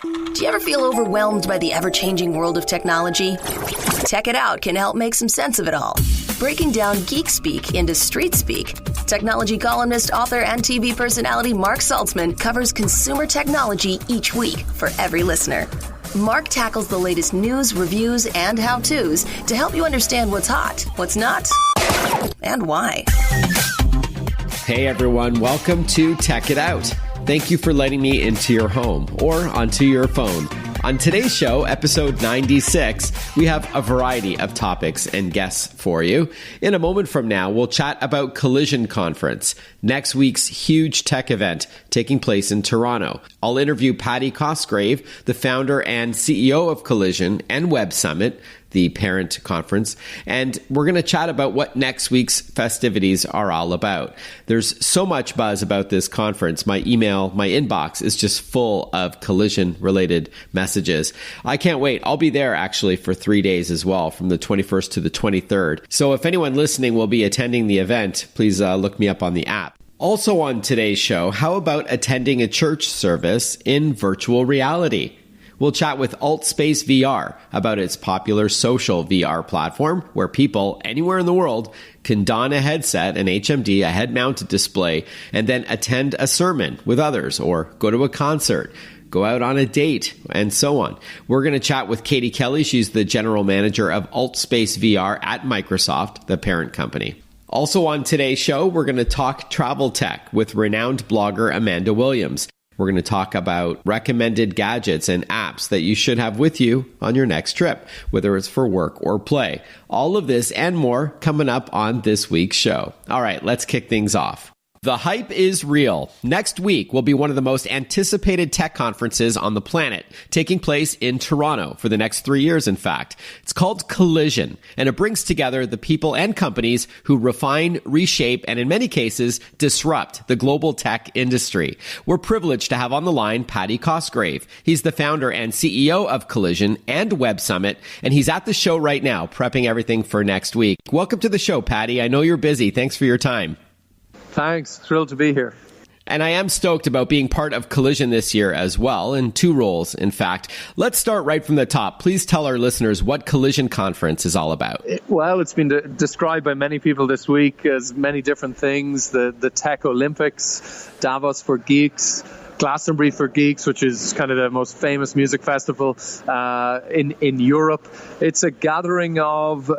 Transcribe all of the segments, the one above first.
Do you ever feel overwhelmed by the ever-changing world of technology? Tech It Out can help make some sense of it all. Breaking down geek speak into street speak, technology columnist, author, and TV personality Mark Saltzman covers consumer technology each week for every listener. Mark tackles the latest news, reviews, and how-tos to help you understand what's hot, what's not, and why. Hey everyone, welcome to Tech It Out. Thank you for letting me into your home or onto your phone. On today's show, episode 96, we have a variety of topics and guests for you. In a moment from now, we'll chat about Collision Conference, next week's huge tech event taking place in Toronto. I'll interview Paddy Cosgrave, the founder and CEO of Collision and Web Summit, the parent conference, and we're going to chat about what next week's festivities are all about. There's so much buzz about this conference. My inbox is just full of Collision-related messages. I can't wait. I'll be there actually for 3 days as well, from the 21st to the 23rd. So if anyone listening will be attending the event, please look me up on the app. Also on today's show, how about attending a church service in virtual reality? We'll chat with AltSpaceVR about its popular social VR platform where people anywhere in the world can don a headset, an HMD, a head-mounted display, and then attend a sermon with others or go to a concert, go out on a date, and so on. We're going to chat with Katie Kelly. She's the general manager of AltSpaceVR at Microsoft, the parent company. Also on today's show, we're going to talk travel tech with renowned blogger Amanda Williams. We're going to talk about recommended gadgets and apps that you should have with you on your next trip, whether it's for work or play. All of this and more coming up on this week's show. All right, let's kick things off. The hype is real. Next week will be one of the most anticipated tech conferences on the planet, taking place in Toronto for the next 3 years, in fact. It's called Collision, and it brings together the people and companies who refine, reshape, and in many cases, disrupt the global tech industry. We're privileged to have on the line Paddy Cosgrave. He's the founder and CEO of Collision and Web Summit, and he's at the show right now, prepping everything for next week. Welcome to the show, Paddy. I know you're busy. Thanks for your time. Thanks. Thrilled to be here. And I am stoked about being part of Collision this year as well, in two roles, in fact. Let's start right from the top. Please tell our listeners what Collision Conference is all about. Well, it's been described by many people this week as many different things. The Tech Olympics, Davos for Geeks, Glastonbury for Geeks, which is kind of the most famous music festival in Europe. It's a gathering of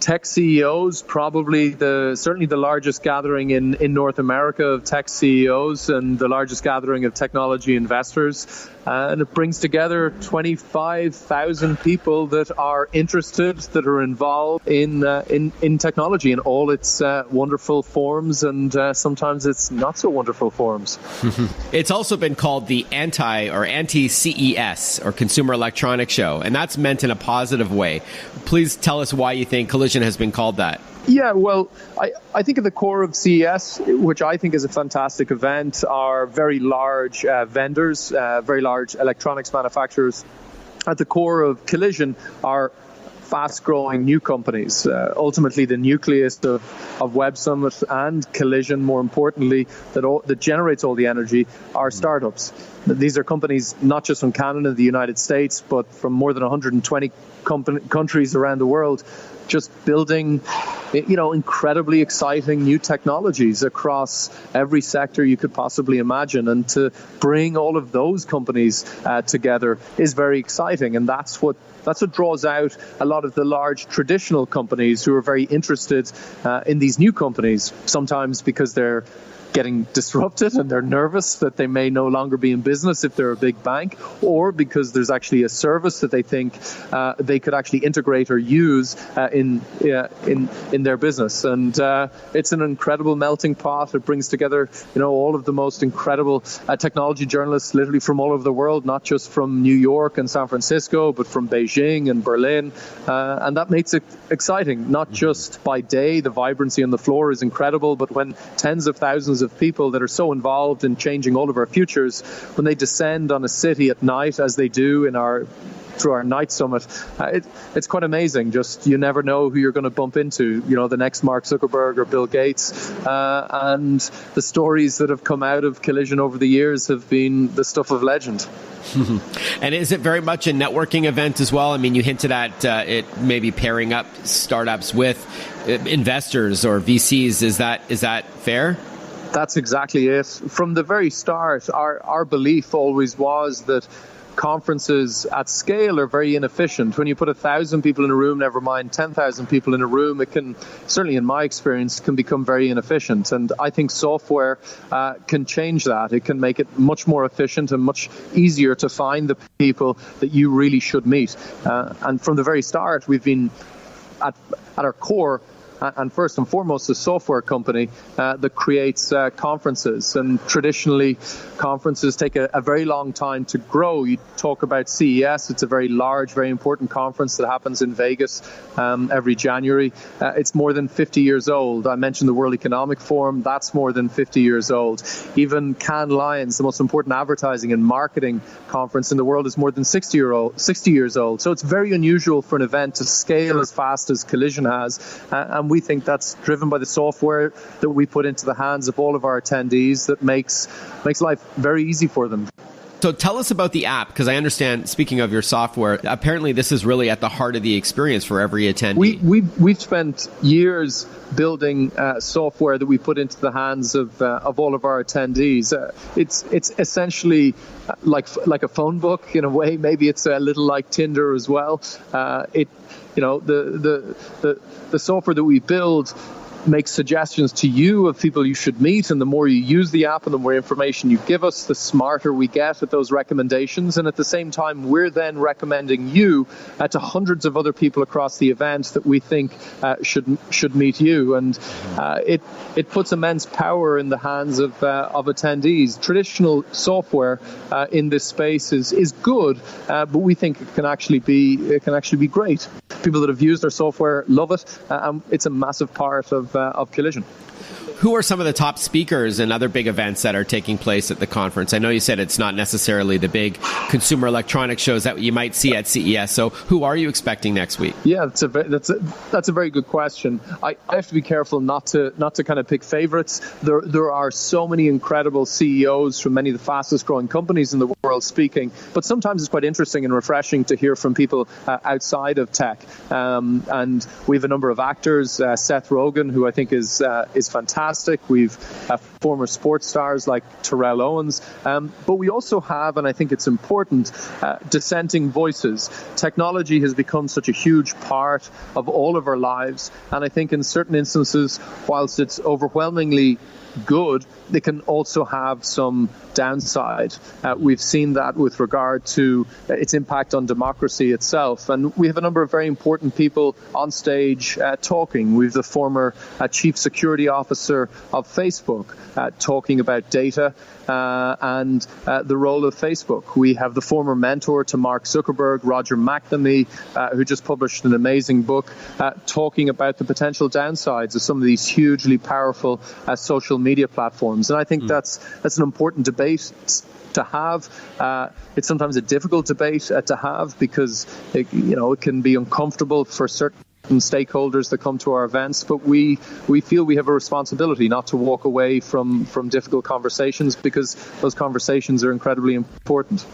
tech CEOs, certainly the largest gathering in North America of tech CEOs and the largest gathering of technology investors. And it brings together 25,000 people that are interested, that are involved in technology in all its wonderful forms and sometimes its not so wonderful forms. It's also been called the anti-CES or Consumer Electronics Show, and that's meant in a positive way. Please tell us why you think Collision has been called that. Yeah, well, I think at the core of CES, which I think is a fantastic event, are very large vendors, very large electronics manufacturers. At the core of Collision are fast-growing new companies. Ultimately, the nucleus of Web Summit and Collision, more importantly, that generates all the energy, are startups. These are companies not just from Canada, the United States, but from more than 120 countries around the world, just building, incredibly exciting new technologies across every sector you could possibly imagine. And to bring all of those companies together is very exciting. And that's what draws out a lot of the large traditional companies who are very interested in these new companies, sometimes because they're getting disrupted and they're nervous that they may no longer be in business if they're a big bank, or because there's actually a service that they think they could actually integrate or use in their business. And it's an incredible melting pot. It brings together all of the most incredible technology journalists literally from all over the world, not just from New York and San Francisco, but from Beijing and Berlin. And that makes it exciting, not just by day. The vibrancy on the floor is incredible, but when tens of thousands of people that are so involved in changing all of our futures, when they descend on a city at night, as they do through our night summit, it's quite amazing. Just, you never know who you're going to bump into, the next Mark Zuckerberg or Bill Gates. And the stories that have come out of Collision over the years have been the stuff of legend. And is it very much a networking event as well? I mean, you hinted at it maybe pairing up startups with investors or VCs. Is that fair? That's exactly it. From the very start, our belief always was that conferences at scale are very inefficient. When you put 1,000 people in a room, never mind 10,000 people in a room, it can, certainly in my experience, can become very inefficient. And I think software can change that. It can make it much more efficient and much easier to find the people that you really should meet. And from the very start, we've been at our core, and first and foremost, a software company that creates conferences. And traditionally, conferences take a very long time to grow. You talk about CES, it's a very large, very important conference that happens in Vegas every January. It's more than 50 years old. I mentioned the World Economic Forum, that's more than 50 years old. Even Cannes Lions, the most important advertising and marketing conference in the world, is more than 60 years old. So it's very unusual for an event to scale as fast as Collision has. And we think that's driven by the software that we put into the hands of all of our attendees that makes life very easy for them. So tell us about the app, because I understand, speaking of your software, apparently this is really at the heart of the experience for every attendee. We've spent years building software that we put into the hands of all of our attendees. It's essentially like a phone book in a way. Maybe it's a little like Tinder as well. The software that we build makes suggestions to you of people you should meet, and the more you use the app and the more information you give us, the smarter we get at those recommendations. And at the same time, we're then recommending you to hundreds of other people across the event that we think should meet you. And it puts immense power in the hands of attendees. Traditional software in this space is good, but we think it can actually be great. People that have used our software love it. It's a massive part of Collision. Who are some of the top speakers and other big events that are taking place at the conference? I know you said it's not necessarily the big consumer electronics shows that you might see at CES. So who are you expecting next week? Yeah, that's a very good question. I have to be careful not to kind of pick favorites. There are so many incredible CEOs from many of the fastest growing companies in the world speaking, but sometimes it's quite interesting and refreshing to hear from people outside of tech. And we have a number of actors, Seth Rogen, who I think is fantastic. We've former sports stars like Terrell Owens, but we also have, and I think it's important, dissenting voices. Technology has become such a huge part of all of our lives, and I think in certain instances, whilst it's overwhelmingly good, they can also have some downside. We've seen that with regard to its impact on democracy itself. And we have a number of very important people on stage talking. We have the former chief security officer of Facebook talking about data and the role of Facebook. We have the former mentor to Mark Zuckerberg, Roger McNamee, who just published an amazing book talking about the potential downsides of some of these hugely powerful social media platforms. And I think that's an important debate to have. It's sometimes a difficult debate to have because it can be uncomfortable for certain stakeholders that come to our events, but we feel we have a responsibility not to walk away from difficult conversations, because those conversations are incredibly important.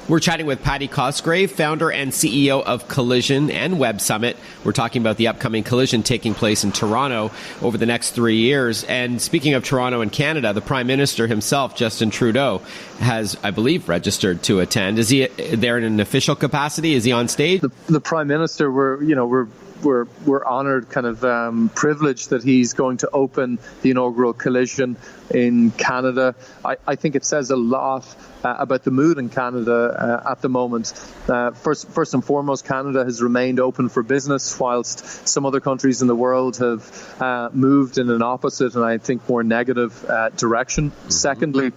We're chatting with Paddy Cosgrave, founder and CEO of Collision and Web Summit. We're talking about the upcoming Collision taking place in Toronto over the next 3 years. And speaking of Toronto and Canada, the Prime Minister himself, Justin Trudeau, has, I believe, registered to attend. Is he there in an official capacity? Is he on stage? The Prime Minister, we're honored, kind of privileged that he's going to open the inaugural Collision in Canada. I think it says a lot about the mood in Canada at the moment. First and foremost, Canada has remained open for business, whilst some other countries in the world have moved in an opposite and I think more negative direction. Mm-hmm. Secondly,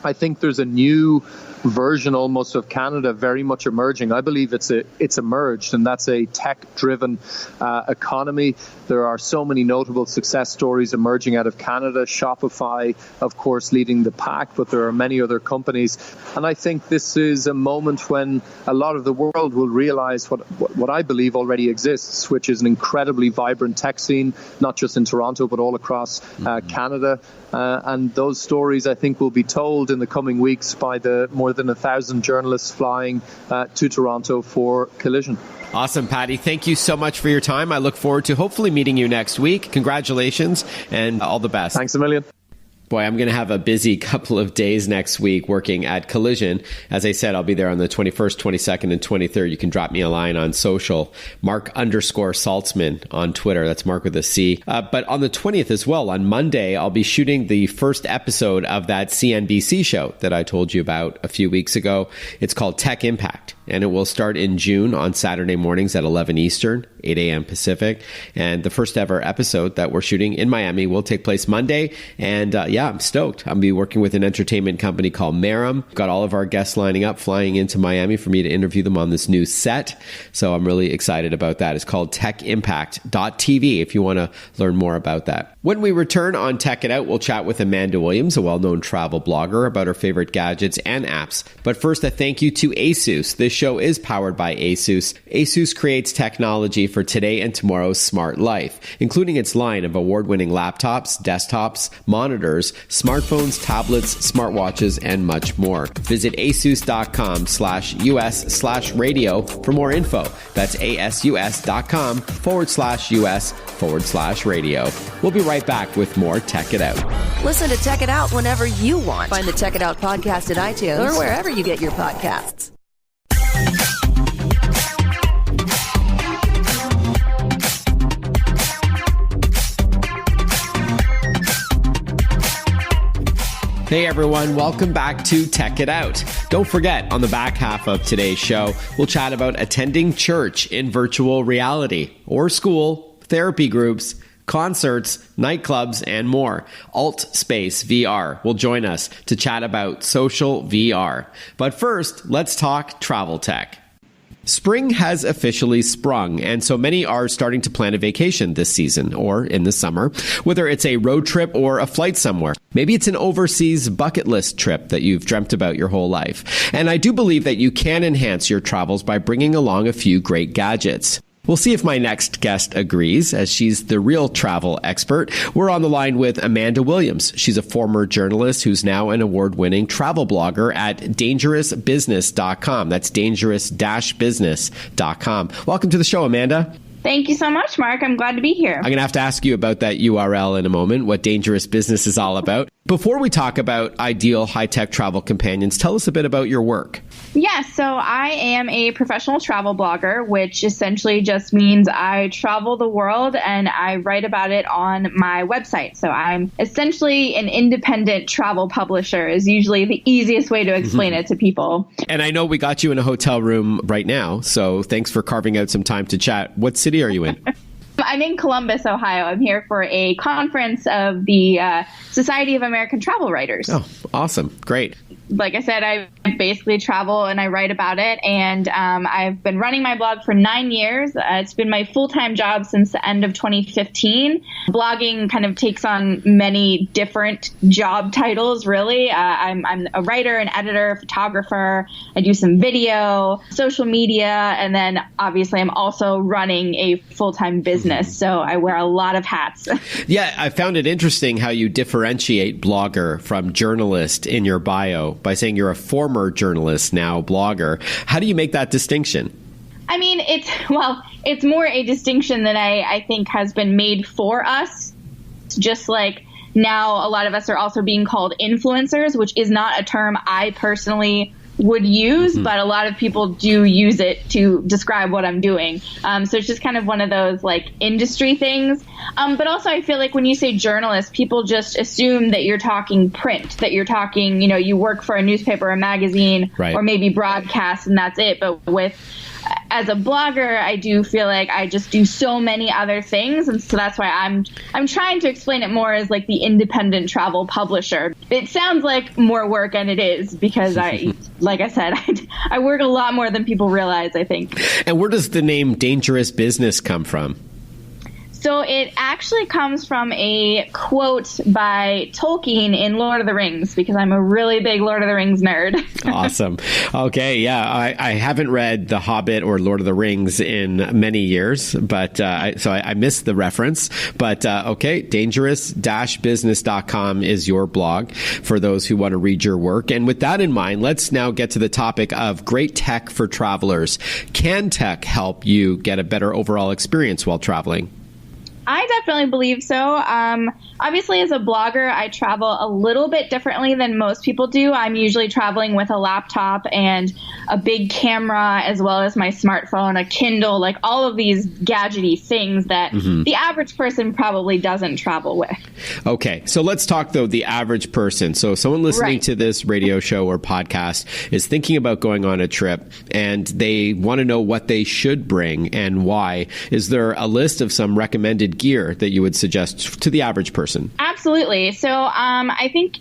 I think there's a new version almost of Canada very much emerging. I believe it's emerged, and that's a tech-driven economy. There are so many notable success stories emerging out of Canada. Shopify, of course, leading the pack, but there are many other companies. And I think this is a moment when a lot of the world will realize what I believe already exists, which is an incredibly vibrant tech scene, not just in Toronto, but all across Canada. And those stories, I think, will be told followed in the coming weeks by the more than 1,000 journalists flying to Toronto for Collision. Awesome, Paddy. Thank you so much for your time. I look forward to hopefully meeting you next week. Congratulations and all the best. Thanks a million. Boy, I'm going to have a busy couple of days next week working at Collision. As I said, I'll be there on the 21st, 22nd, and 23rd. You can drop me a line on social, Mark_Saltzman on Twitter. That's Mark with a C. But on the 20th as well, on Monday, I'll be shooting the first episode of that CNBC show that I told you about a few weeks ago. It's called Tech Impact, and it will start in June on Saturday mornings at 11 Eastern, 8 a.m. Pacific. And the first ever episode that we're shooting in Miami will take place Monday. And I'm stoked. I'll be working with an entertainment company called Meram. Got all of our guests lining up, flying into Miami for me to interview them on this new set. So I'm really excited about that. It's called techimpact.tv if you want to learn more about that. When we return on Tech It Out, we'll chat with Amanda Williams, a well-known travel blogger, about her favorite gadgets and apps. But first, a thank you to ASUS. This show is powered by ASUS. ASUS creates technology for today and tomorrow's smart life, including its line of award-winning laptops, desktops, monitors, smartphones, tablets, smartwatches, and much more. Visit asus.com/US/radio for more info. That's asus.com/US/radio. We'll be right back with more Tech It Out. Listen to Tech It Out whenever you want. Find the Tech It Out podcast at iTunes or wherever you get your podcasts. Hey everyone, welcome back to Tech It Out. Don't forget, on the back half of today's show, we'll chat about attending church in virtual reality, or school, therapy groups, concerts, nightclubs, and more. AltSpaceVR will join us to chat about social VR. But first, let's talk travel tech. Spring has officially sprung, and so many are starting to plan a vacation this season or in the summer, whether it's a road trip or a flight somewhere. Maybe it's an overseas bucket list trip that you've dreamt about your whole life. And I do believe that you can enhance your travels by bringing along a few great gadgets. We'll see if my next guest agrees, as she's the real travel expert. We're on the line with Amanda Williams. She's a former journalist who's now an award-winning travel blogger at dangerousbusiness.com. That's dangerous-business.com. Welcome to the show, Amanda. Thank you so much, Mark. I'm glad to be here. I'm going to have to ask you about that URL in a moment, what Dangerous Business is all about. Before we talk about ideal high-tech travel companions, tell us a bit about your work. Yeah, so I am a professional travel blogger, which essentially just means I travel the world and I write about it on my website. So I'm essentially an independent travel publisher is usually the easiest way to explain it to people. And I know we got you in a hotel room right now, so thanks for carving out some time to chat. What city are you in? I'm in Columbus, Ohio. I'm here for a conference of the Society of American Travel Writers. Oh, awesome. Great. Like I said, I basically travel and I write about it. And I've been running my blog for 9 years. It's been my full-time job since the end of 2015. Blogging kind of takes on many different job titles, really. I'm a writer, an editor, photographer. I do some video, social media, and then obviously I'm also running a full-time business. So I wear a lot of hats. Yeah, I found it interesting how you differentiate blogger from journalist in your bio by saying you're a former journalist, now blogger. How do you make that distinction? I mean, it's more a distinction that I think has been made for us. Just like now a lot of us are also being called influencers, which is not a term I personally would use, but a lot of people do use it to describe what I'm doing. So it's just kind of one of those like industry things. But also I feel like when you say journalist, people just assume that you're talking print, that you're talking, you work for a newspaper or magazine, right, or maybe broadcast and that's it. But as a blogger, I do feel like I just do so many other things. And so that's why I'm trying to explain it more as like the independent travel publisher. It sounds like more work, and it is, because like I said, I work a lot more than people realize, I think. And where does the name Dangerous Business come from? So it actually comes from a quote by Tolkien in Lord of the Rings, because I'm a really big Lord of the Rings nerd. Awesome. Okay, yeah, I haven't read The Hobbit or Lord of the Rings in many years, but I missed the reference. But okay, dangerous-business.com is your blog for those who want to read your work. And with that in mind, let's now get to the topic of great tech for travelers. Can tech help you get a better overall experience while traveling? I definitely believe so. Obviously, as a blogger, I travel a little bit differently than most people do. I'm usually traveling with a laptop and a big camera, as well as my smartphone, a Kindle, like all of these gadgety things that the average person probably doesn't travel with. Okay, so let's talk, though, the average person. So someone listening to this radio show or podcast is thinking about going on a trip, and they want to know what they should bring and why. Is there a list of some recommended gear that you would suggest to the average person? Absolutely. So I think,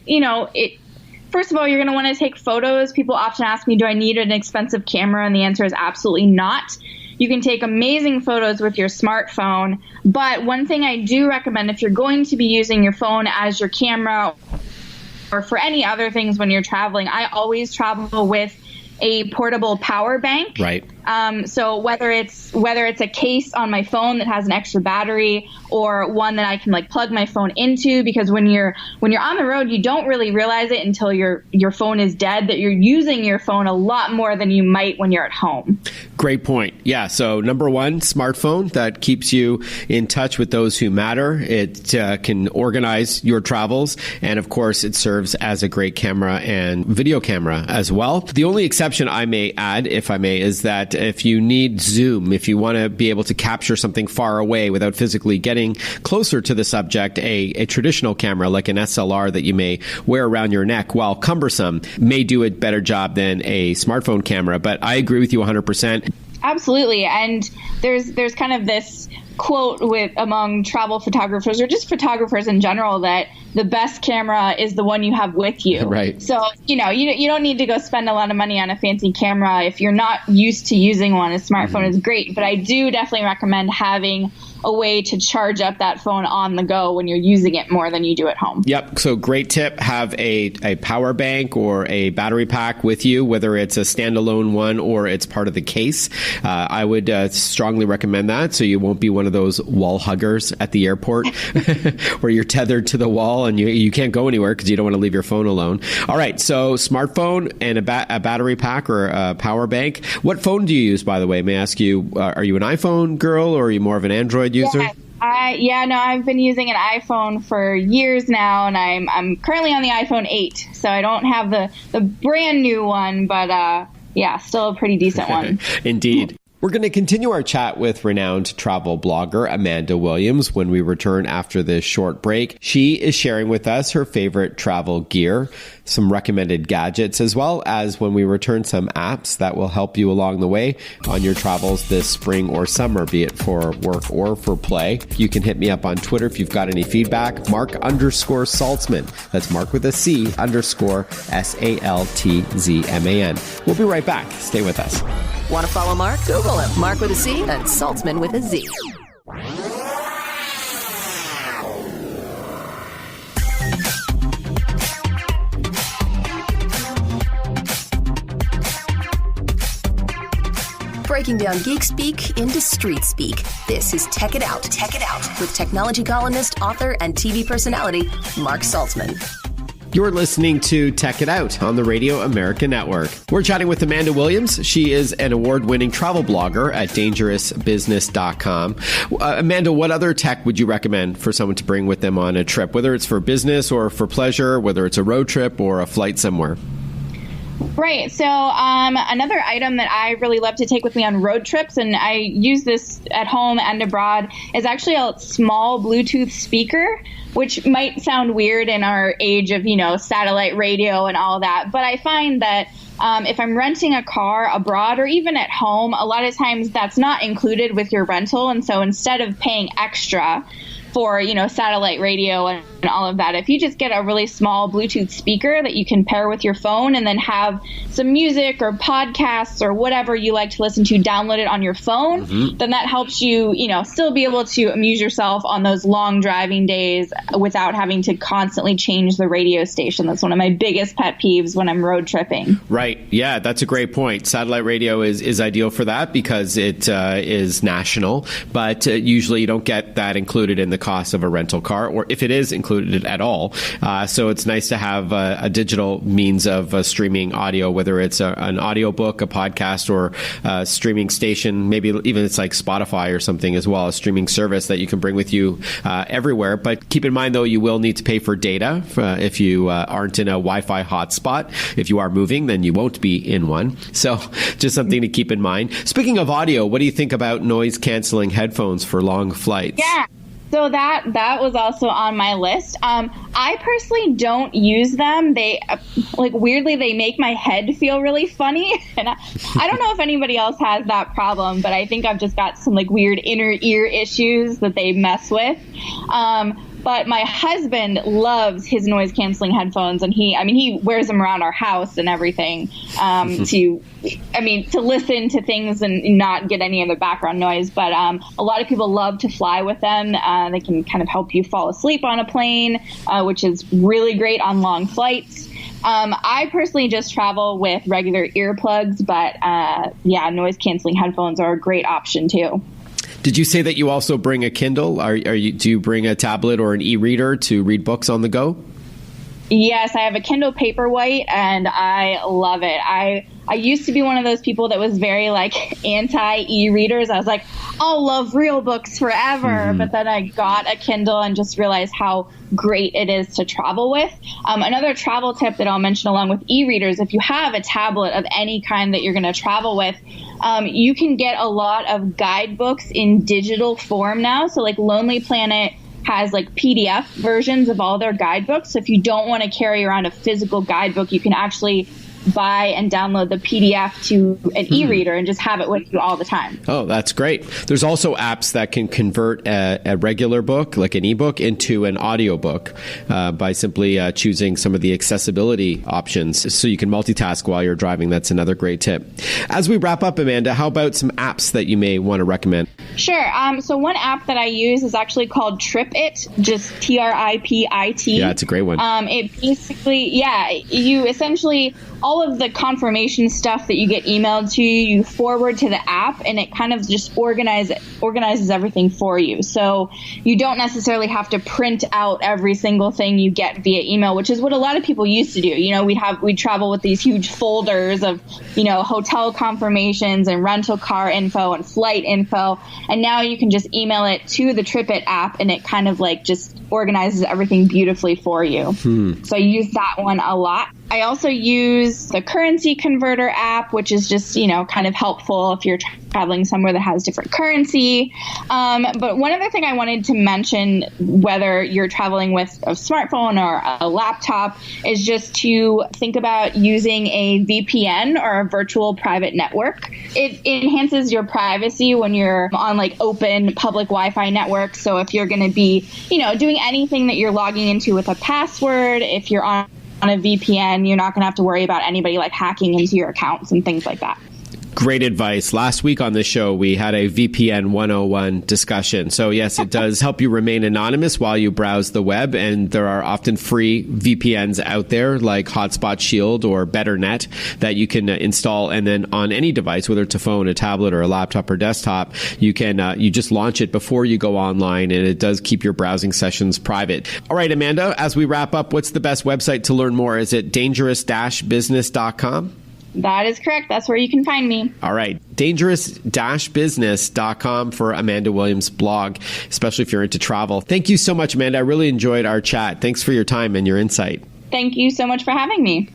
first of all, you're going to want to take photos. People often ask me, do I need an expensive camera? And the answer is absolutely not. You can take amazing photos with your smartphone. But one thing I do recommend, if you're going to be using your phone as your camera or for any other things when you're traveling, I always travel with a portable power bank. Right. So whether it's a case on my phone that has an extra battery, or one that I can like plug my phone into, because when you're on the road, you don't really realize it until your phone is dead, that you're using your phone a lot more than you might when you're at home. Great point. Yeah. So number one, smartphone that keeps you in touch with those who matter. It can organize your travels. And of course, it serves as a great camera and video camera as well. The only exception I may add, if I may, is that if you need zoom, if you want to be able to capture something far away without physically getting closer to the subject, a traditional camera like an SLR that you may wear around your neck, while cumbersome, may do a better job than a smartphone camera. But I agree with you 100%. Absolutely. And there's kind of this quote among travel photographers, or just photographers in general, that the best camera is the one you have with you. Right. So, you don't need to go spend a lot of money on a fancy camera. If you're not used to using one, a smartphone is great. But I do definitely recommend having a way to charge up that phone on the go when you're using it more than you do at home. Yep. So great tip. Have a power bank or a battery pack with you, whether it's a standalone one or it's part of the case. I would strongly recommend that, so you won't be one of those wall huggers at the airport where you're tethered to the wall and you can't go anywhere because you don't want to leave your phone alone. All right. So smartphone and a battery pack or a power bank. What phone do you use, by the way? May I ask you, are you an iPhone girl or are you more of an Android user? I've been using an iPhone for years now, and I'm currently on the iPhone 8, so I don't have the brand new one, but still a pretty decent one. Indeed. We're going to continue our chat with renowned travel blogger Amanda Williams when we return after this short break. She is sharing with us her favorite travel gear, some recommended gadgets, as well as, when we return, some apps that will help you along the way on your travels this spring or summer, be it for work or for play. You can hit me up on Twitter if you've got any feedback. Mark_Saltzman. That's Mark with a C _SALTZMAN. We'll be right back. Stay with us. Want to follow Mark? Google him. Mark with a C and Saltzman with a Z. Breaking down geek speak into street speak. This is Tech It Out. Tech It Out with technology columnist, author, and TV personality Mark Saltzman. You're listening to Tech It Out on the Radio America Network. We're chatting with Amanda Williams. She is an award-winning travel blogger at dangerousbusiness.com. Amanda, what other tech would you recommend for someone to bring with them on a trip, whether it's for business or for pleasure, whether it's a road trip or a flight somewhere? Right. So another item that I really love to take with me on road trips, and I use this at home and abroad, is actually a small Bluetooth speaker, which might sound weird in our age of, satellite radio and all that. But I find that if I'm renting a car abroad or even at home, a lot of times that's not included with your rental. And so instead of paying extra for, satellite radio and all of that. If you just get a really small Bluetooth speaker that you can pair with your phone and then have some music or podcasts or whatever you like to listen to download it on your phone, then that helps you, still be able to amuse yourself on those long driving days without having to constantly change the radio station. That's one of my biggest pet peeves when I'm road tripping. Right. Yeah, that's a great point. Satellite radio is ideal for that because it is national, but usually you don't get that included in the cost of a rental car, or if it is included at all. So it's nice to have a digital means of streaming audio, whether it's an audiobook, a podcast, or a streaming station. Maybe even it's like Spotify or something as well, a streaming service that you can bring with you everywhere. But keep in mind, though, you will need to pay for data if you aren't in a Wi-Fi hotspot. If you are moving, then you won't be in one. So just something to keep in mind. Speaking of audio, what do you think about noise-canceling headphones for long flights? Yeah. So that was also on my list. I personally don't use them. They weirdly, they make my head feel really funny. And I don't know if anybody else has that problem, but I think I've just got some weird inner ear issues that they mess with. But my husband loves his noise canceling headphones, and he wears them around our house and everything to listen to things and not get any of the background noise. But a lot of people love to fly with them. They can kind of help you fall asleep on a plane, which is really great on long flights. I personally just travel with regular earplugs, but noise canceling headphones are a great option too. Did you say that you also bring a Kindle? Do you bring a tablet or an e-reader to read books on the go? Yes, I have a Kindle Paperwhite, and I love it. I used to be one of those people that was very anti-e-readers. I was like, I'll love real books forever. But then I got a Kindle and just realized how great it is to travel with. Another travel tip that I'll mention along with e-readers, if you have a tablet of any kind that you're going to travel with, you can get a lot of guidebooks in digital form now. So Lonely Planet has PDF versions of all their guidebooks. So if you don't want to carry around a physical guidebook, you can actually buy and download the PDF to an e-reader and just have it with you all the time. Oh, that's great. There's also apps that can convert a regular book, like an ebook, into an audiobook by simply choosing some of the accessibility options so you can multitask while you're driving. That's another great tip. As we wrap up, Amanda, how about some apps that you may want to recommend? Sure. So one app that I use is actually called TripIt, just TRIPIT. Yeah, it's a great one. It basically, you essentially, all of the confirmation stuff that you get emailed to you forward to the app, and it kind of just organizes everything for you. So you don't necessarily have to print out every single thing you get via email, which is what a lot of people used to do. We'd travel with these huge folders of, hotel confirmations and rental car info and flight info. And now you can just email it to the TripIt app, and it kind of just organizes everything beautifully for you. So I use that one a lot. I also use the currency converter app, which is just, kind of helpful if you're traveling somewhere that has different currency. But one other thing I wanted to mention, whether you're traveling with a smartphone or a laptop, is just to think about using a VPN or a virtual private network. It enhances your privacy when you're on open public Wi-Fi networks. So if you're going to be, doing anything that you're logging into with a password, if you're on a VPN, you're not going to have to worry about anybody hacking into your accounts and things like that. Great advice. Last week on the show, we had a VPN 101 discussion. So yes, it does help you remain anonymous while you browse the web. And there are often free VPNs out there like Hotspot Shield or BetterNet that you can install. And then on any device, whether it's a phone, a tablet, or a laptop or desktop, you can you just launch it before you go online, and it does keep your browsing sessions private. All right, Amanda, as we wrap up, what's the best website to learn more? Is it dangerous-business.com? That is correct. That's where you can find me. All right. Dangerous-business.com for Amanda Williams' blog, especially if you're into travel. Thank you so much, Amanda. I really enjoyed our chat. Thanks for your time and your insight. Thank you so much for having me.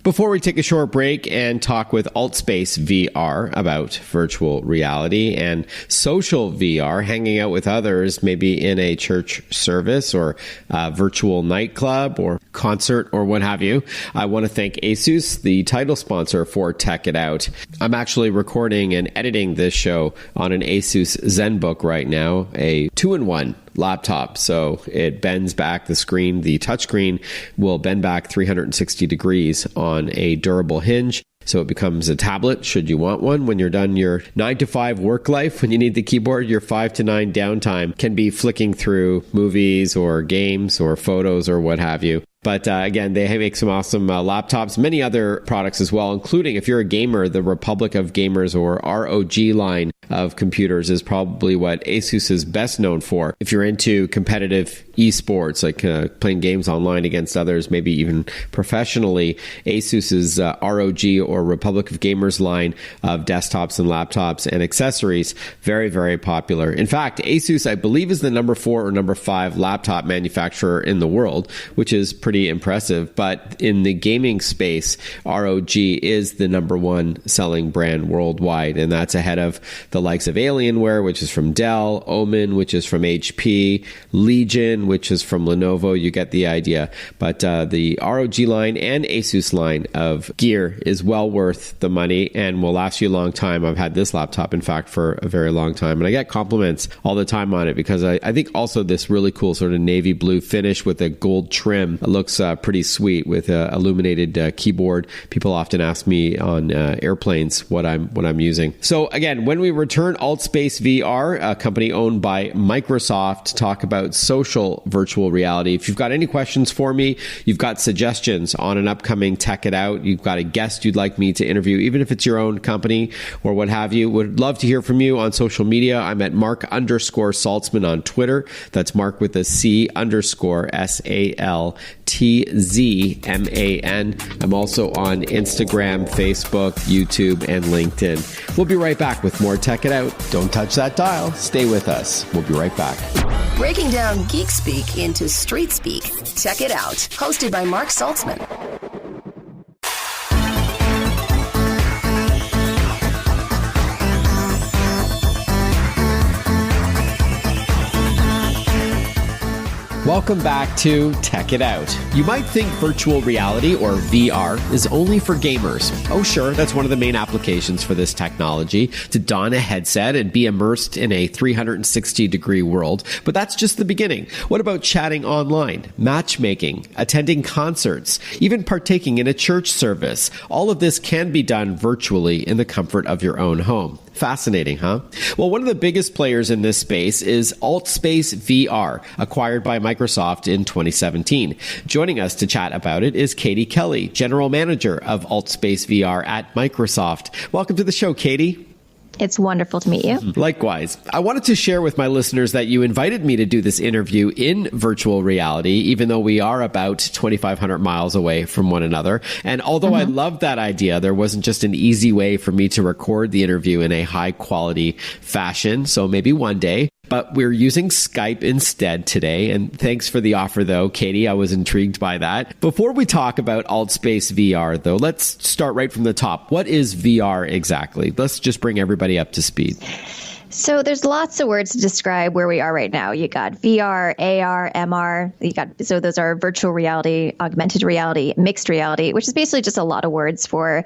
Before we take a short break and talk with AltSpaceVR about virtual reality and social VR, hanging out with others, maybe in a church service or a virtual nightclub or concert or what have you, I want to thank ASUS, the title sponsor for Tech It Out. I'm actually recording and editing this show on an ASUS ZenBook right now, a 2-in-1 laptop. So it bends back the screen. The touchscreen will bend back 360 degrees on a durable hinge. So it becomes a tablet, should you want one. When you're done your 9 to 5 work life, when you need the keyboard, your 5 to 9 downtime can be flicking through movies or games or photos or what have you. But again, they make some awesome laptops, many other products as well, including if you're a gamer, the Republic of Gamers or ROG line of computers is probably what Asus is best known for. If you're into competitive esports, like playing games online against others, maybe even professionally, Asus's ROG or Republic of Gamers line of desktops and laptops and accessories, very, very popular. In fact, Asus, I believe, is the number 4 or number 5 laptop manufacturer in the world, which is pretty impressive. But in the gaming space, ROG is the number 1 selling brand worldwide, and that's ahead of the likes of Alienware, which is from Dell, Omen, which is from HP, Legion, which is from Lenovo. You get the idea. But the ROG line and Asus line of gear is well worth the money and will last you a long time. I've had this laptop, in fact, for a very long time, and I get compliments all the time on it because I think also this really cool sort of navy blue finish with a gold trim looks pretty sweet with a illuminated keyboard. People often ask me on airplanes what I'm using. So again, when we return, AltSpaceVR, a company owned by Microsoft, to talk about social virtual reality. If you've got any questions for me, you've got suggestions on an upcoming Tech It Out, you've got a guest you'd like me to interview, even if it's your own company or what have you, would love to hear from you on social media. I'm at Mark_Saltzman on Twitter. That's Mark with a C_SALTZMAN. I'm also on Instagram, Facebook, YouTube, and LinkedIn. We'll be right back with more Tech It Out. Don't touch that dial. Stay with us. We'll be right back. Breaking down geek speak into street speak. Tech It Out, hosted by Mark Saltzman. Welcome back to Tech It Out. You might think virtual reality, or VR, is only for gamers. Oh sure, that's one of the main applications for this technology, to don a headset and be immersed in a 360-degree world. But that's just the beginning. What about chatting online, matchmaking, attending concerts, even partaking in a church service? All of this can be done virtually in the comfort of your own home. Fascinating, huh? Well, one of the biggest players in this space is AltSpaceVR, acquired by Microsoft in 2017. Joining us to chat about it is Katie Kelly, General Manager of AltSpaceVR at Microsoft. Welcome to the show, Katie. It's wonderful to meet you. Likewise. I wanted to share with my listeners that you invited me to do this interview in virtual reality, even though we are about 2,500 miles away from one another. And although I loved that idea, there wasn't just an easy way for me to record the interview in a high quality fashion. So maybe one day. But we're using Skype instead today. And thanks for the offer, though, Katie. I was intrigued by that. Before we talk about AltSpaceVR, though, let's start right from the top. What is VR exactly? Let's just bring everybody up to speed. So there's lots of words to describe where we are right now. You got VR, AR, MR. So those are virtual reality, augmented reality, mixed reality, which is basically just a lot of words for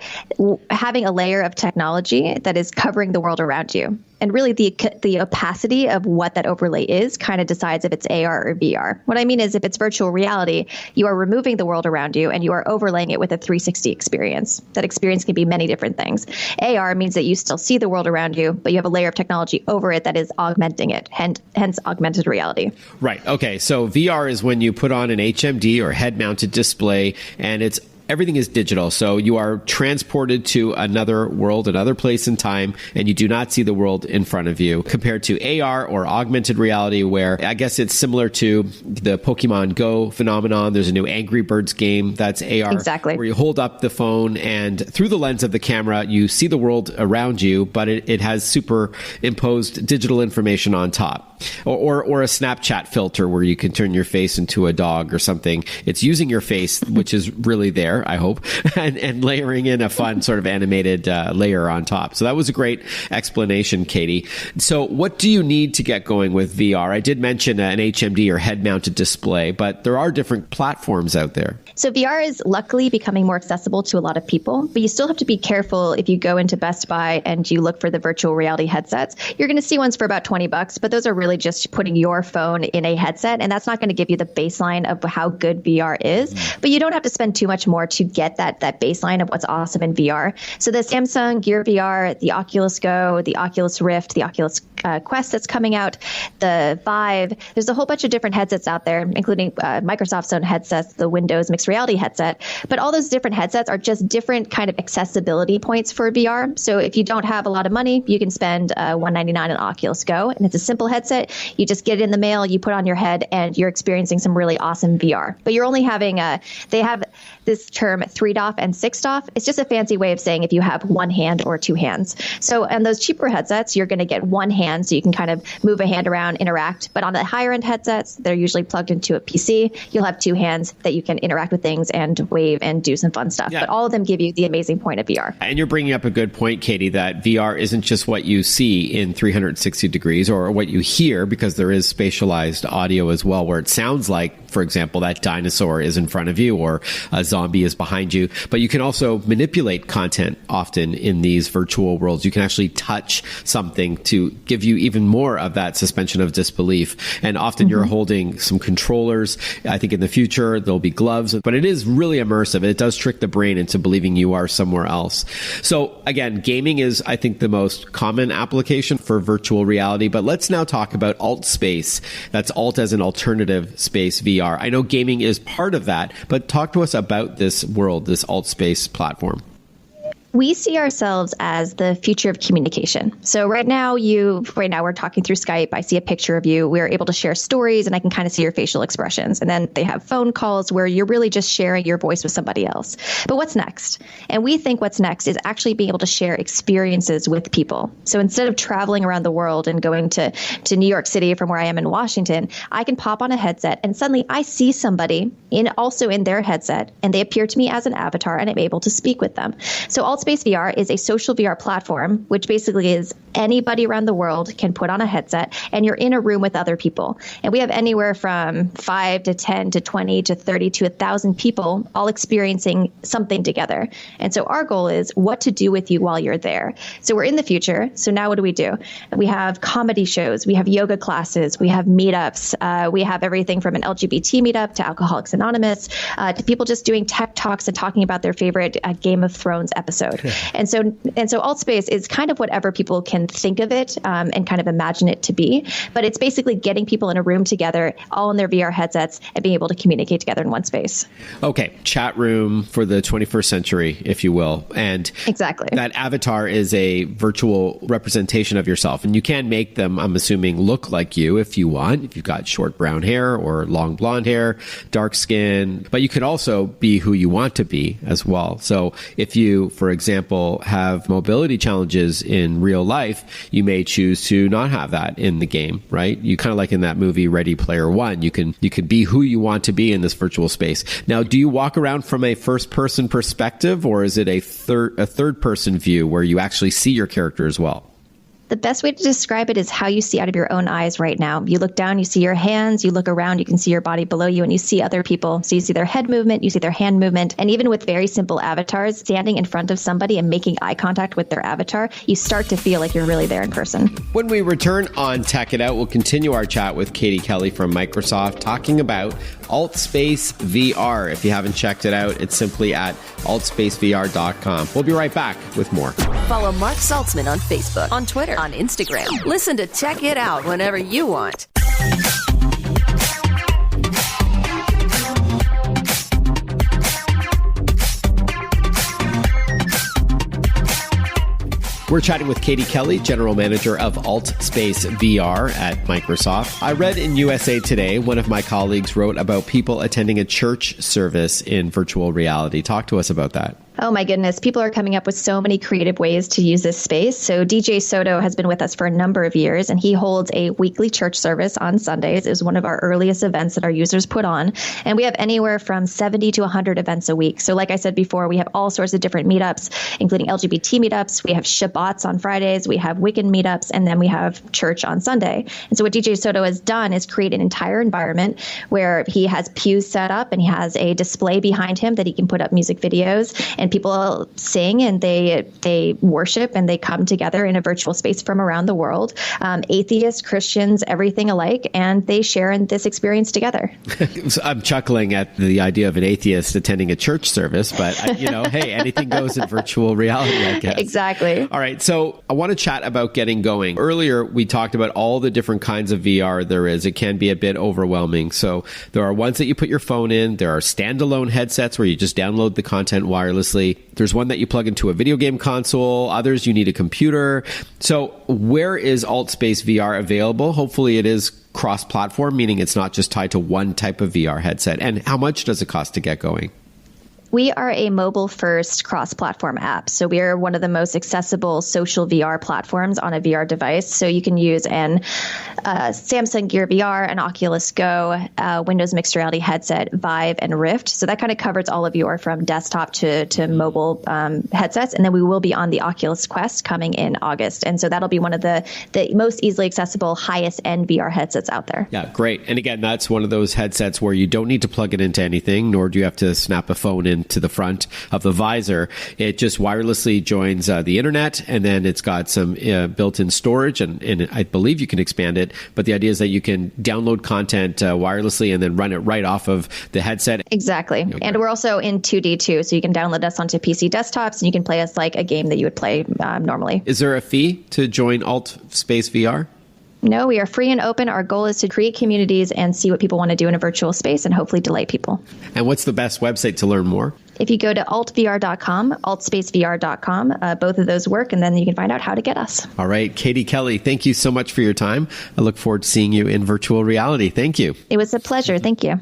having a layer of technology that is covering the world around you. And really the opacity of what that overlay is kind of decides if it's AR or VR. What I mean is if it's virtual reality, you are removing the world around you and you are overlaying it with a 360 experience. That experience can be many different things. AR means that you still see the world around you, but you have a layer of technology over it that is augmenting it, hence augmented reality. Right. Okay. So VR is when you put on an HMD or head-mounted display and everything is digital. So you are transported to another world, another place in time, and you do not see the world in front of you, compared to AR or augmented reality, where I guess it's similar to the Pokemon Go phenomenon. There's a new Angry Birds game that's AR. Exactly. Where you hold up the phone and through the lens of the camera, you see the world around you, but it has superimposed digital information on top. Or a Snapchat filter where you can turn your face into a dog or something. It's using your face, which is really there, I hope, and layering in a fun sort of animated layer on top. So that was a great explanation, Katie. So what do you need to get going with VR? I did mention an HMD or head-mounted display, but there are different platforms out there. So VR is luckily becoming more accessible to a lot of people, but you still have to be careful if you go into Best Buy and you look for the virtual reality headsets. You're going to see ones for about $20, but those are really just putting your phone in a headset, and that's not going to give you the baseline of how good VR is. But you don't have to spend too much more to get that baseline of what's awesome in VR. So the Samsung Gear VR, the Oculus Go, the Oculus Rift, the Oculus Quest that's coming out, the Vive, there's a whole bunch of different headsets out there, including Microsoft's own headsets, the Windows mixed reality headset. But all those different headsets are just different kind of accessibility points for VR. So if you don't have a lot of money, you can spend $199 on Oculus Go, and it's a simple headset. You just get it in the mail, you put it on your head, and you're experiencing some really awesome VR. But you're only having they have this term 3DoF and 6DoF. It's just a fancy way of saying if you have one hand or two hands. So on those cheaper headsets, you're going to get one hand, so you can kind of move a hand around, interact. But on the higher end headsets, they're usually plugged into a PC. You'll have two hands that you can interact with things and wave and do some fun stuff. Yeah. But all of them give you the amazing point of VR. And you're bringing up a good point, Katie, that VR isn't just what you see in 360 degrees or what you hear, because there is spatialized audio as well, where it sounds like, for example, that dinosaur is in front of you or a zombie is behind you. But you can also manipulate content often in these virtual worlds. You can actually touch something to give you even more of that suspension of disbelief. And often you're holding some controllers. I think in the future there'll be gloves, but it is really immersive. It does trick the brain into believing you are somewhere else. So again, gaming is, I think, the most common application for virtual reality. But let's now talk about AltSpace. That's Alt as an alternative space VR. I know gaming is part of that, but talk to us about this world, this AltSpace platform. We see ourselves as the future of communication. So right now we're talking through Skype. I see a picture of you. We're able to share stories, and I can kind of see your facial expressions. And then they have phone calls where you're really just sharing your voice with somebody else. But what's next? And we think what's next is actually being able to share experiences with people. So instead of traveling around the world and going to New York City from where I am in Washington, I can pop on a headset and suddenly I see somebody also in their headset, and they appear to me as an avatar, and I'm able to speak with them. So AltSpaceVR is a social VR platform, which basically is anybody around the world can put on a headset, and you're in a room with other people. And we have anywhere from 5 to 10 to 20 to 30 to 1,000 people all experiencing something together. And so our goal is what to do with you while you're there. So we're in the future. So now what do? We have comedy shows. We have yoga classes. We have meetups. We have everything from an LGBT meetup to Alcoholics Anonymous to people just doing tech talks and talking about their favorite Game of Thrones episode. And so AltSpace is kind of whatever people can think of it and kind of imagine it to be. But it's basically getting people in a room together, all in their VR headsets, and being able to communicate together in one space. Okay, chat room for the 21st century, if you will. And exactly, that avatar is a virtual representation of yourself. And you can make them, I'm assuming, look like you if you want, if you've got short brown hair or long blonde hair, dark skin. But you could also be who you want to be as well. So if you, for example, have mobility challenges in real life, you may choose to not have that in the game, right? You kind of like in that movie Ready Player One, you can be who you want to be in this virtual space. Now, do you walk around from a first person perspective, or is it a third person view where you actually see your character as well? The best way to describe it is how you see out of your own eyes right now. You look down, you see your hands, you look around, you can see your body below you, and you see other people. So you see their head movement, you see their hand movement, and even with very simple avatars, standing in front of somebody and making eye contact with their avatar, you start to feel like you're really there in person. When we return on Tech It Out, we'll continue our chat with Katie Kelly from Microsoft talking about AltSpaceVR. If you haven't checked it out, it's simply at AltSpaceVR.com. We'll be right back with more. Follow Mark Saltzman on Facebook, on Twitter, on Instagram. Listen to Check It Out whenever you want. We're chatting with Katie Kelly, General Manager of AltSpaceVR at Microsoft. I read in USA Today, one of my colleagues wrote about people attending a church service in virtual reality. Talk to us about that. Oh my goodness. People are coming up with so many creative ways to use this space. So DJ Soto has been with us for a number of years, and he holds a weekly church service on Sundays. It was one of our earliest events that our users put on. And we have anywhere from 70 to 100 events a week. So like I said before, we have all sorts of different meetups, including LGBT meetups. We have Shabbats on Fridays. We have Wiccan meetups, and then we have church on Sunday. And so what DJ Soto has done is create an entire environment where he has pews set up and he has a display behind him that he can put up music videos, and people sing and they worship and they come together in a virtual space from around the world, atheists, Christians, everything alike, and they share in this experience together. I'm chuckling at the idea of an atheist attending a church service, but hey, anything goes in virtual reality, I guess. Exactly. All right, so I want to chat about getting going. Earlier, we talked about all the different kinds of VR there is. It can be a bit overwhelming. So there are ones that you put your phone in. There are standalone headsets where you just download the content wirelessly. There's one that you plug into a video game console. Others, you need a computer. So where is AltSpaceVR available? Hopefully it is cross-platform, meaning it's not just tied to one type of VR headset. And how much does it cost to get going? We are a mobile-first cross-platform app. So we are one of the most accessible social VR platforms on a VR device. So you can use an Samsung Gear VR, an Oculus Go, Windows Mixed Reality headset, Vive, and Rift. So that kind of covers all of your from desktop to mobile headsets. And then we will be on the Oculus Quest coming in August. And so that'll be one of the most easily accessible, highest-end VR headsets out there. Yeah, great. And again, that's one of those headsets where you don't need to plug it into anything, nor do you have to snap a phone in to the front of the visor. It just wirelessly joins the internet, and then it's got some built-in storage, and I believe you can expand it. But the idea is that you can download content wirelessly and then run it right off of the headset. Exactly. Okay. And we're also in 2D too, so you can download us onto PC desktops, and you can play us like a game that you would play normally. Is there a fee to join AltSpaceVR? No, we are free and open. Our goal is to create communities and see what people want to do in a virtual space and hopefully delight people. And what's the best website to learn more? If you go to altvr.com, altsspacevr.com, both of those work, and then you can find out how to get us. All right. Katie Kelly, thank you so much for your time. I look forward to seeing you in virtual reality. Thank you. It was a pleasure. Thank you.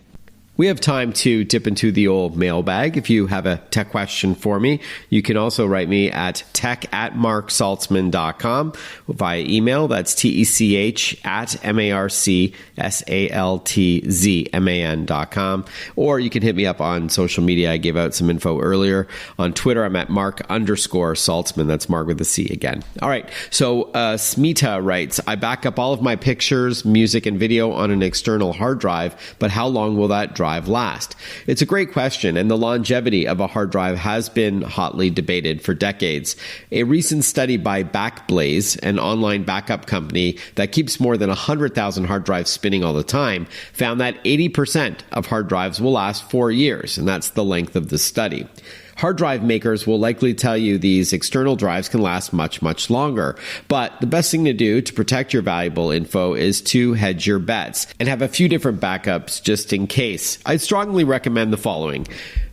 We have time to dip into the old mailbag. If you have a tech question for me, you can also write me at tech@marksaltzman.com via email. That's TECH@MARCSALTZMAN.com. Or you can hit me up on social media. I gave out some info earlier. On Twitter, I'm at Mark_Saltzman. That's Mark with a C again. All right. So Smita writes, I back up all of my pictures, music, and video on an external hard drive, but how long will that drive last? It's a great question, and the longevity of a hard drive has been hotly debated for decades. A recent study by Backblaze, an online backup company that keeps more than 100,000 hard drives spinning all the time, found that 80% of hard drives will last 4 years, and that's the length of the study. Hard drive makers will likely tell you these external drives can last much, much longer. But the best thing to do to protect your valuable info is to hedge your bets and have a few different backups just in case. I'd strongly recommend the following.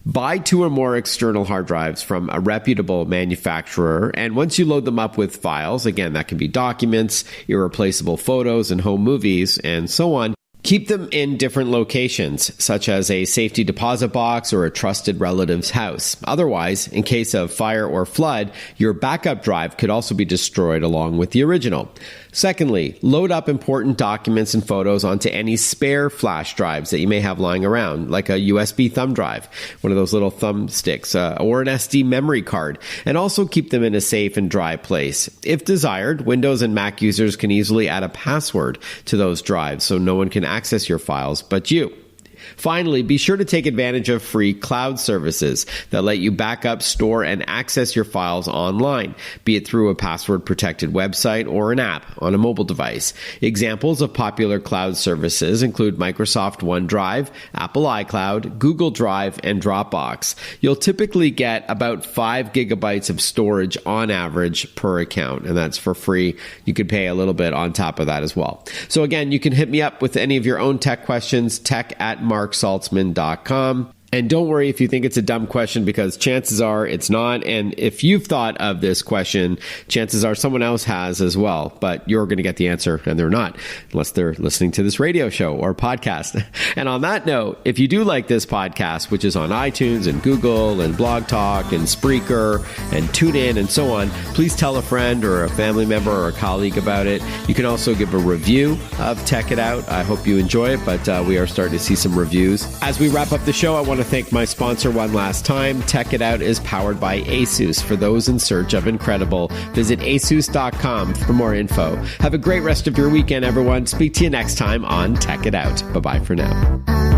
Buy 2 or more external hard drives from a reputable manufacturer, and once you load them up with files, again, that can be documents, irreplaceable photos, and home movies, and so on, keep them in different locations, such as a safety deposit box or a trusted relative's house. Otherwise, in case of fire or flood, your backup drive could also be destroyed along with the original. Secondly, load up important documents and photos onto any spare flash drives that you may have lying around, like a USB thumb drive, one of those little thumb sticks, or an SD memory card, and also keep them in a safe and dry place. If desired, Windows and Mac users can easily add a password to those drives so no one can access your files but you. Finally, be sure to take advantage of free cloud services that let you back up, store, and access your files online, be it through a password-protected website or an app on a mobile device. Examples of popular cloud services include Microsoft OneDrive, Apple iCloud, Google Drive, and Dropbox. You'll typically get about 5 gigabytes of storage on average per account, and that's for free. You could pay a little bit on top of that as well. So again, you can hit me up with any of your own tech questions, tech@marksaltzman.com. And don't worry if you think it's a dumb question, because chances are it's not. And if you've thought of this question, chances are someone else has as well. But you're going to get the answer and they're not, unless they're listening to this radio show or podcast. And on that note, if you do like this podcast, which is on iTunes and Google and Blog Talk and Spreaker and TuneIn and so on, please tell a friend or a family member or a colleague about it. You can also give a review of Tech It Out. I hope you enjoy it, but we are starting to see some reviews. As we wrap up the show, I want to thank my sponsor one last time. Tech It Out is powered by ASUS. For those in search of incredible, visit asus.com for more info. Have a great rest of your weekend, everyone. Speak to you next time on Tech It Out. Bye-bye for now.